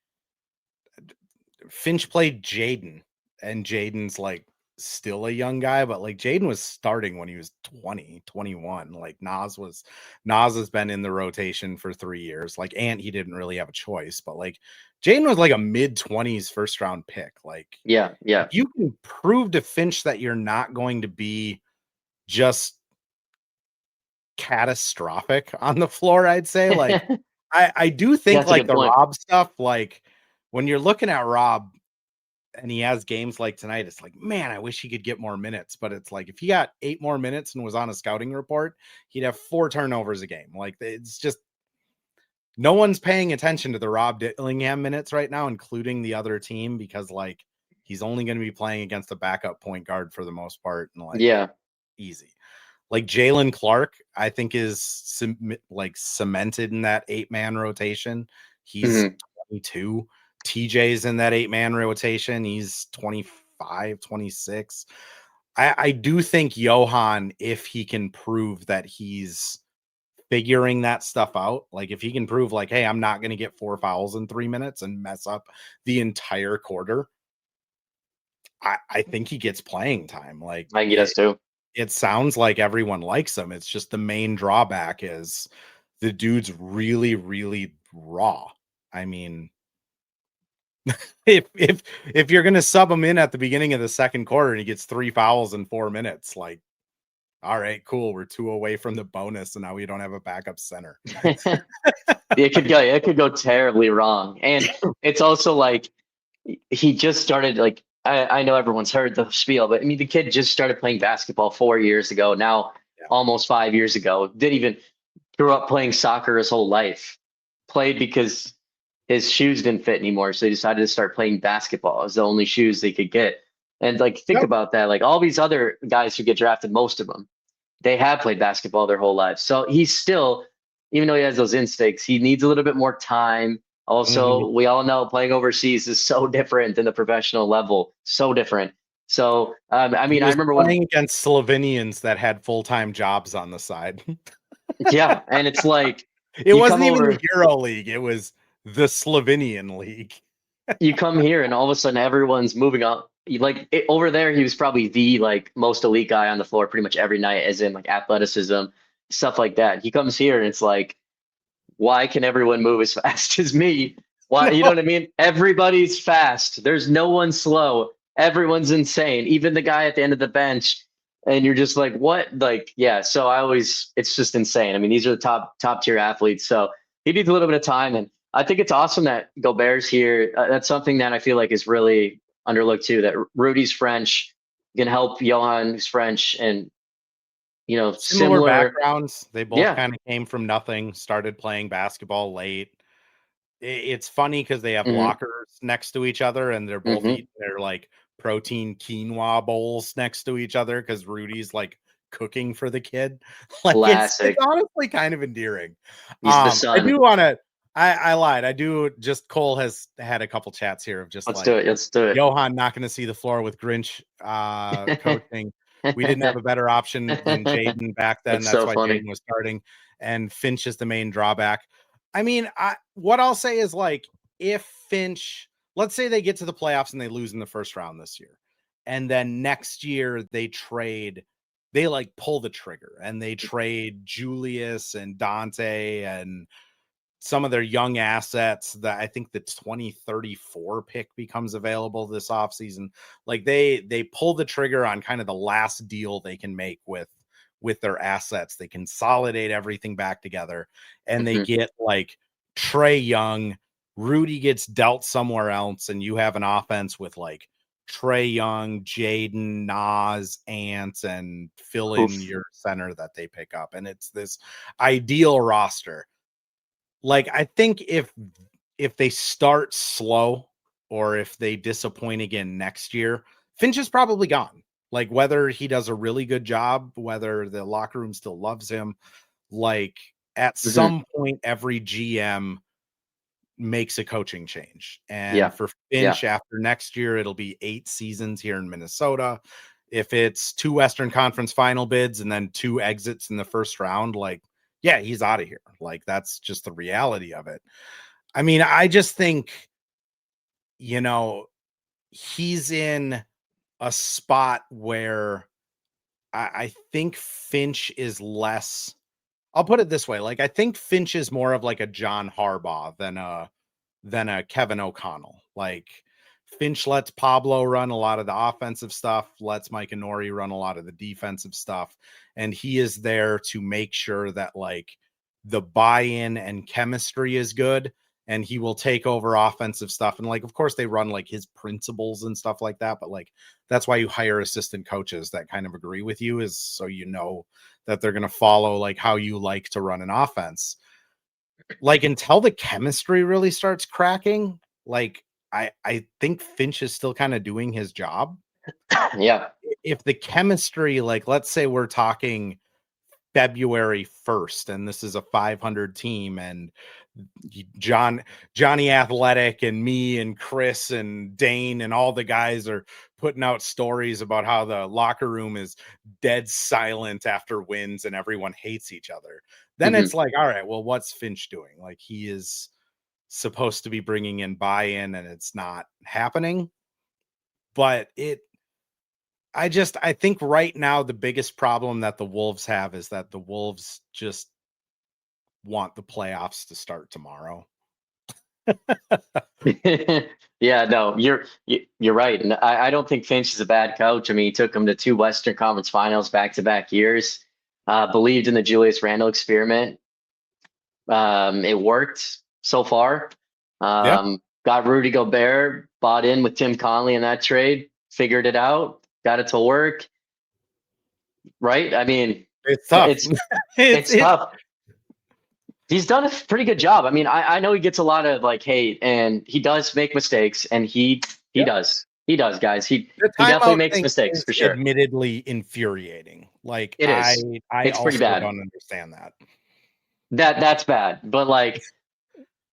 Finch played Jaden, and Jaden's like still a young guy, but like Jaden was starting when he was 20, 21. Like Nas has been in the rotation for 3 years. Like Ant, he didn't really have a choice, but like Jaden was like a mid-20s first round pick. Like Yeah. if Yeah. you can prove to Finch that you're not going to be just catastrophic on the floor, I'd say. Like I do think That's a like good the point. Rob stuff, like when you're looking at Rob, and he has games like tonight, it's like, man, I wish he could get more minutes. But it's like, if he got 8 more minutes and was on a scouting report, he'd have 4 turnovers a game. Like, it's just, no one's paying attention to the Rob Dillingham minutes right now, including the other team, because like he's only going to be playing against a backup point guard for the most part, and like easy. Like Jaylen Clark, I think is cemented in that 8-man rotation. He's 22. TJ's in that 8-man rotation. He's 25, 26. I do think Johan, if he can prove that he's figuring that stuff out, like if he can prove like, hey, I'm not going to get 4 fouls in 3 minutes and mess up the entire quarter, I think he gets playing time. Like, I think he does too. It sounds like everyone likes him. It's just the main drawback is the dude's really, really raw. I mean, if you're gonna sub him in at the beginning of the second quarter and he gets 3 fouls in 4 minutes, like, all right, cool, we're 2 away from the bonus, and now we don't have a backup center. It could go terribly wrong. And it's also like he just started, like, I know everyone's heard the spiel, but I mean, the kid just started playing basketball 4 years ago, now almost 5 years ago. Didn't even grew up playing soccer his whole life. Played because his shoes didn't fit anymore, so he decided to start playing basketball. It was the only shoes they could get. And like, think about that. Like all these other guys who get drafted, most of them, they have played basketball their whole lives. So he's still, even though he has those instincts, he needs a little bit more time. Also, we all know playing overseas is so different than the professional level. So different. So, I mean, I remember playing against Slovenians that had full-time jobs on the side. Yeah. And it's like, it wasn't even the Euro League. It was the Slovenian League. You come here and all of a sudden everyone's moving up. Over there, he was probably the like most elite guy on the floor pretty much every night, as in like athleticism, stuff like that. He comes here and it's like, why can everyone move as fast as me? Why? You know what I mean? Everybody's fast. There's no one slow. Everyone's insane. Even the guy at the end of the bench. And you're just like, what? Like, yeah. So it's just insane. I mean, these are the top tier athletes. So he needs a little bit of time. And I think it's awesome that Gobert's here. That's something that I feel like is really underlooked too, that Rudy's French can help Johan, who's French, and, you know, similar backgrounds. They both kind of came from nothing, started playing basketball late. It's funny because they have lockers next to each other, and they're both eating their like protein quinoa bowls next to each other because Rudy's like cooking for the kid. Like it's honestly kind of endearing. He's the son. I do want to. I lied. I do. Just Cole has had a couple chats here of just let's do it. Johan not going to see the floor with Grinch coaching. We didn't have a better option than Jayden back then. That's why Jayden was starting, and Finch is the main drawback. I mean, what I'll say is like, if Finch, let's say they get to the playoffs and they lose in the first round this year, and then next year they like pull the trigger and they trade Julius and Dante and some of their young assets, that I think the 2034 pick becomes available this offseason. Like they pull the trigger on kind of the last deal they can make with their assets. They consolidate everything back together, and they get like Trae Young. Rudy gets dealt somewhere else, and you have an offense with like Trae Young, Jayden, Nas, Ant, and fill in your center that they pick up. And it's this ideal roster. Like, I think if they start slow or if they disappoint again next year, Finch is probably gone. Like, whether he does a really good job, whether the locker room still loves him, like at some point, every GM makes a coaching change. And for Finch, after next year, it'll be 8 seasons here in Minnesota. If it's 2 Western Conference final bids and then 2 exits in the first round, like, yeah, he's out of here. Like, that's just the reality of it. I mean, I just think, you know, he's in a spot where I think Finch is less. I'll put it this way. Like, I think Finch is more of like a John Harbaugh than a Kevin O'Connell. Like, Finch lets Pablo run a lot of the offensive stuff, lets Mike Inori run a lot of the defensive stuff. And he is there to make sure that like the buy-in and chemistry is good. and he will take over offensive stuff. And like, of course they run like his principles and stuff like that. But like, that's why you hire assistant coaches that kind of agree with you, is so you know that they're going to follow like how you like to run an offense. Like until the chemistry really starts cracking, like I think Finch is still kind of doing his job. Yeah. If the chemistry, like let's say we're talking February 1st and this is a 500 team and Johnny Athletic and me and Chris and Dane and all the guys are putting out stories about how the locker room is dead silent after wins and everyone hates each other. Then it's like, all right, well, what's Finch doing? Like he is supposed to be bringing in buy-in and it's not happening. But I think right now the biggest problem that the Wolves have is that the Wolves just want the playoffs to start tomorrow. Yeah, no, you're right. And I don't think Finch is a bad coach. I mean, he took him to 2 Western Conference finals back-to-back years, believed in the Julius Randle experiment. It worked so far. Got Rudy Gobert, bought in with Tim Conley in that trade, figured it out, got it to work. Right? I mean, it's tough. It's tough. He's done a pretty good job. I mean, I know he gets a lot of like hate, and he does make mistakes, and he does, guys. He definitely makes mistakes for sure. Admittedly infuriating. Like it is. It's pretty bad. Don't understand that. That's bad. But like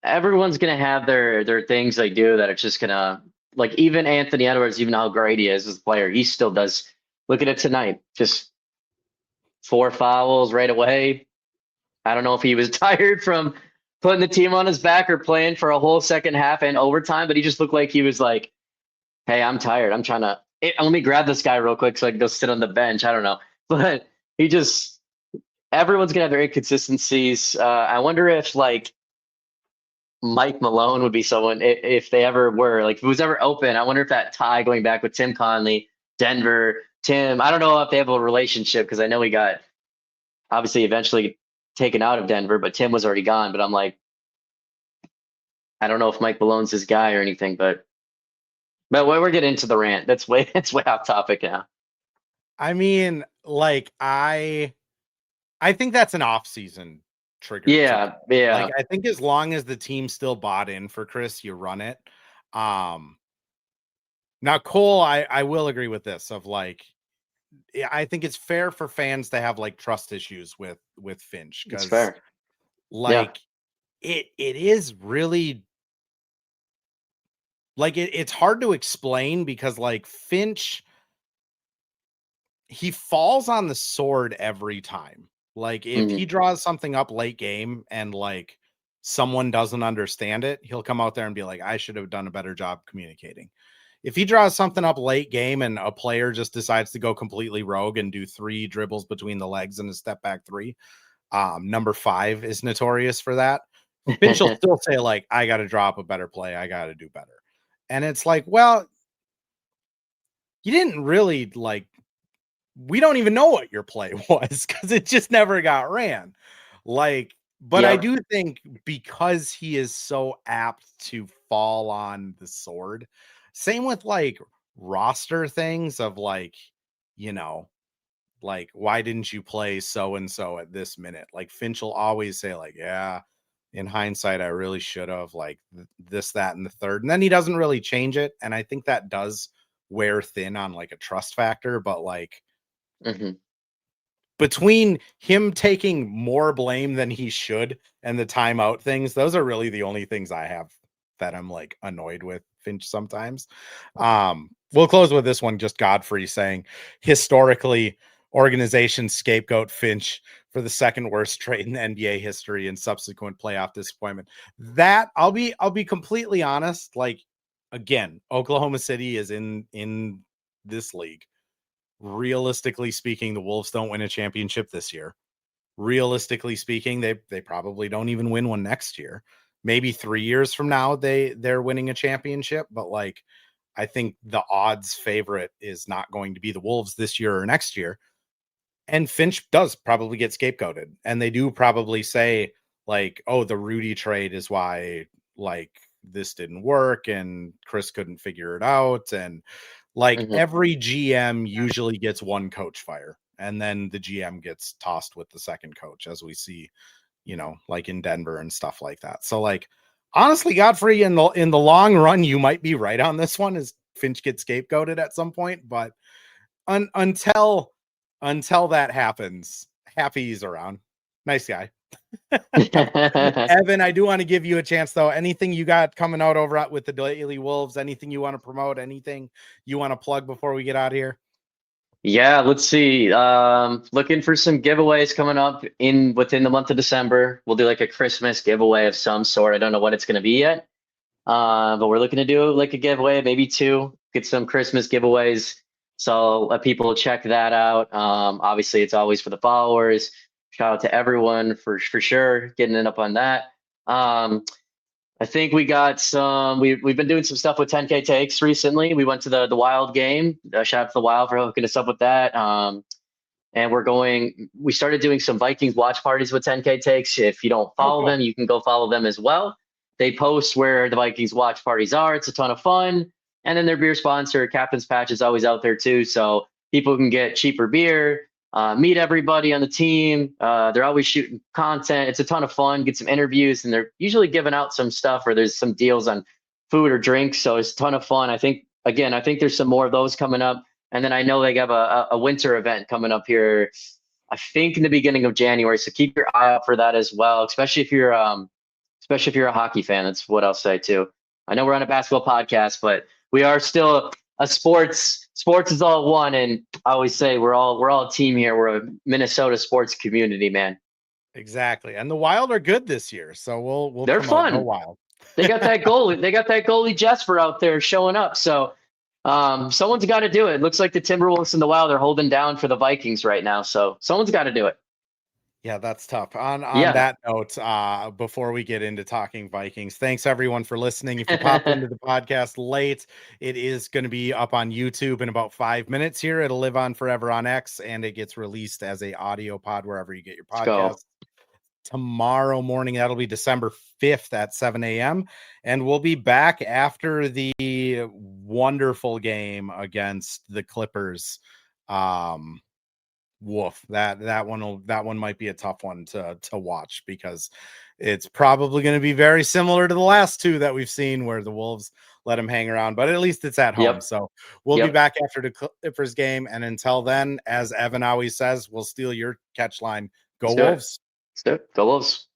everyone's gonna have their things they do that are just gonna, like, even Anthony Edwards, even how great he is as a player, he still does. Look at it tonight. Just 4 fouls right away. I don't know if he was tired from putting the team on his back or playing for a whole second half and overtime, but he just looked like he was like, hey, I'm tired. I'm trying to let me grab this guy real quick so I can go sit on the bench. I don't know. But everyone's gonna have their inconsistencies. I wonder if like Mike Malone would be someone, if they ever were, like if it was ever open. I wonder if that tie going back with Tim Conley, Denver, Tim, I don't know if they have a relationship, because I know he got obviously eventually taken out of Denver, but Tim was already gone. But I'm like, I don't know if Mike Malone's his guy or anything, but we're getting into the rant. That's way off topic now. I mean, like I think that's an off-season trigger. Yeah. Like I think as long as the team still bought in for Chris, you run it. Now Cole, I will agree with this of like, I think it's fair for fans to have like trust issues with Finch, because like it is really like it's hard to explain, because like Finch, he falls on the sword every time. Like if he draws something up late game and like someone doesn't understand it, he'll come out there and be like, I should have done a better job communicating. If he draws something up late game and a player just decides to go completely rogue and do 3 dribbles between the legs and a step back 3, number 5 is notorious for that. Finch will still say like, I got to drop a better play. I got to do better. And it's like, well, you didn't really like, we don't even know what your play was because it just never got ran. Like, but I do think because he is so apt to fall on the sword, same with like roster things of like, you know, like, why didn't you play so-and-so at this minute? Like Finch will always say like, yeah, in hindsight, I really should have, like this, that, and the third. And then he doesn't really change it. And I think that does wear thin on like a trust factor, but like, between him taking more blame than he should and the timeout things, those are really the only things I have that I'm like annoyed with Finch sometimes. We'll close with this one. Just Godfrey saying, historically, organizations scapegoat Finch for the second worst trade in NBA history and subsequent playoff disappointment. That I'll be completely honest. Like, again, Oklahoma City is in this league. Realistically speaking, the Wolves don't win a championship this year. Realistically speaking, they probably don't even win one next year. Maybe 3 years from now they're winning a championship, but like I think the odds favorite is not going to be the Wolves this year or next year. And Finch does probably get scapegoated, and they do probably say like, oh, the Rudy trade is why like this didn't work and Chris couldn't figure it out. And like every GM usually gets one coach fire, and then the GM gets tossed with the second coach, as we see, like in Denver and stuff like that. So like, honestly, Godfrey, in the long run, you might be right on this one, as Finch gets scapegoated at some point, but until that happens, Happy's around. Nice guy. Evan, I do want to give you a chance though. Anything you got coming out over with the Daily Wolves? Anything you want to promote? Anything you want to plug before we get out of here? Yeah, let's see. Looking for some giveaways coming up within the month of December. We'll do like a Christmas giveaway of some sort. I don't know what it's going to be yet. But we're looking to do like a giveaway, maybe 2, get some Christmas giveaways. So let people check that out. Obviously it's always for the followers. Shout out to everyone for sure getting it up on that. I think we got we've been doing some stuff with 10K takes recently. We went to the Wild game. Shout out to the Wild for hooking us up with that. And we started doing some Vikings watch parties with 10K takes. If you don't follow them, you can go follow them as well. They post where the Vikings watch parties are. It's a ton of fun. And then their beer sponsor, Captain's Patch, is always out there too. So people can get cheaper beer, meet everybody on the team. They're always shooting content. It's a ton of fun. Get some interviews, and they're usually giving out some stuff, or there's some deals on food or drinks. So it's a ton of fun. I think there's some more of those coming up. And then I know they have a winter event coming up here, I think in the beginning of January. So keep your eye out for that as well, especially if you're a hockey fan. That's what I'll say too. I know we're on a basketball podcast, but we are still a sports is all one. And I always say we're all a team here. We're a Minnesota sports community, man. Exactly. And the Wild are good this year. So we'll they're fun. The Wild. They got that goalie Jesper out there showing up. So someone's got to do it. It looks like the Timberwolves and the Wild are holding down for the Vikings right now. So someone's got to do it. Yeah, that's tough. On that note, before we get into talking Vikings, thanks everyone for listening. If you popped into the podcast late, it is going to be up on YouTube in about 5 minutes here. It'll live on forever on X, and it gets released as a audio pod wherever you get your podcast. Tomorrow morning, that'll be December 5th at 7 a.m. And we'll be back after the wonderful game against the Clippers. Woof, that one might be a tough one to watch, because it's probably going to be very similar to the last 2 that we've seen, where the Wolves let them hang around, but at least it's at home. So we'll be back after the Clippers game. And until then, as Evan always says, we'll steal your catch line. Go Wolves. Go Wolves.